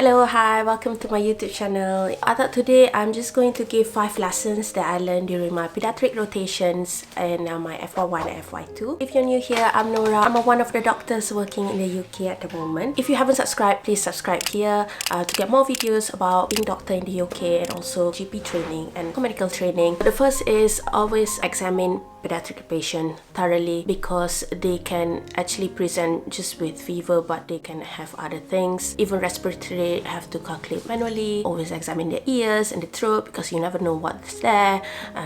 Hello, hi, welcome to my YouTube channel. I thought today I'm just going to give 5 lessons that I learned during my pediatric rotations and my FY1 and FY2. If you're new here, I'm Nura. I'm one of the doctors working in the UK at the moment. If you haven't subscribed, please subscribe here to get more videos about being doctor in the UK and also GP training and medical training. The first is always examine pediatric patient thoroughly because they can actually present just with fever, but they can have other things. Even respiratory have to calculate manually. Always examine their ears and the throat because you never know what's there.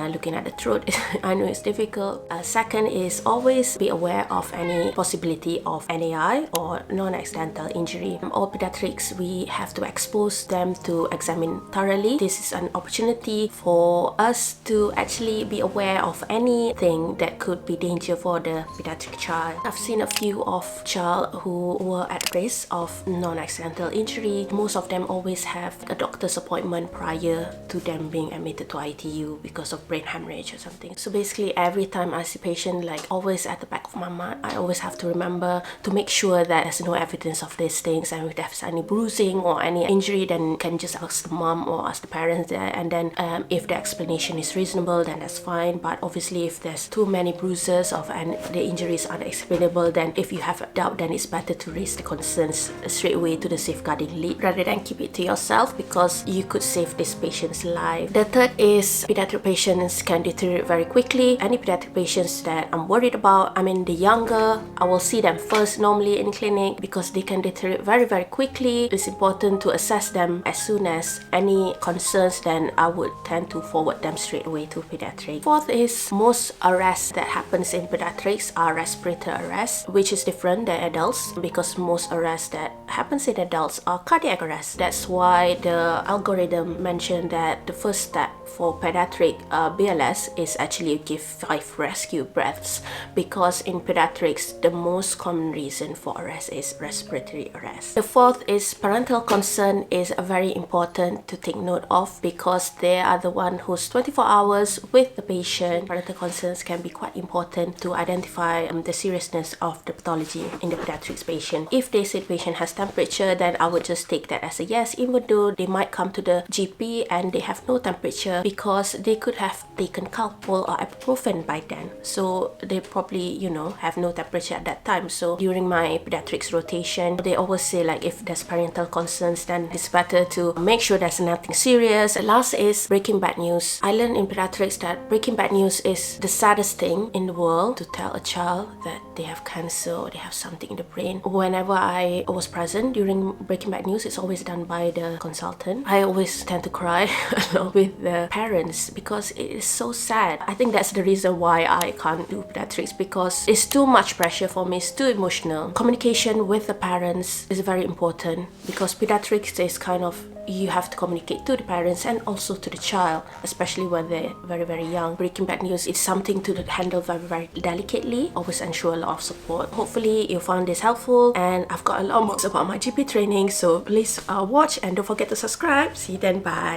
Looking at the throat, I know it's difficult. Second is always be aware of any possibility of NAI or non-accidental injury. All pediatrics, we have to expose them to examine thoroughly. This is an opportunity for us to actually be aware of anything that could be danger for the pediatric child. I've seen a few of child who were at risk of non-accidental injury. Most of them always have a doctor's appointment prior to them being admitted to ITU because of brain hemorrhage or something. So basically every time I see patient, like always at the back of my mind, I always have to remember to make sure that there's no evidence of these things, and if there's any bruising or any injury, then you can just ask the mom or ask the parents there, and then if the explanation is reasonable, then that's fine. But obviously if there's too many bruises and the injuries are unexplainable, then if you have a doubt, then it's better to raise the concerns straight away to the safeguarding lead rather than keep it to yourself, because you could save this patient's life. The third is pediatric patients can deteriorate very quickly. Any pediatric patients that I'm worried about, the younger, I will see them first normally in clinic because they can deteriorate very quickly. It's important to assess them as soon as any concerns, then I would tend to forward them straight away to pediatric. Fourth is most arrests that happens in pediatrics are respiratory arrests, which is different than adults because most arrests that happens in adults are cardiac arrests. That's why the algorithm mentioned that the first step for pediatric BLS is actually give 5 rescue breaths, because in pediatrics the most common reason for arrest is respiratory arrest. The fourth is parental concern is very important to take note of because they are the one who's 24 hours with the patient. Parental concerns can be quite important to identify the seriousness of the pathology in the pediatrics patient. If they say the patient has temperature, then I would just take that as a yes, even though they might come to the GP and they have no temperature because they could have taken Calpol or ibuprofen by then. So they probably, have no temperature at that time. So during my pediatrics rotation, they always say like if there's parental concerns, then it's better to make sure there's nothing serious. The last is breaking bad news. I learned in pediatrics that breaking bad news is the saddest thing in the world, to tell a child that they have cancer or they have something in the brain. Whenever I was present during breaking bad news, it's always done by the consultant. I always tend to cry along with the parents because it is so sad. I think that's the reason why I can't do pediatrics, because it's too much pressure for me, it's too emotional. Communication with the parents is very important because pediatrics is kind of, you have to communicate to the parents and also to the child, especially when they're very young. Breaking bad news is something to handle very delicately. Always ensure a lot of support. Hopefully you found this helpful, and I've got a lot more about my GP training, so please watch and don't forget to subscribe. See you then, bye.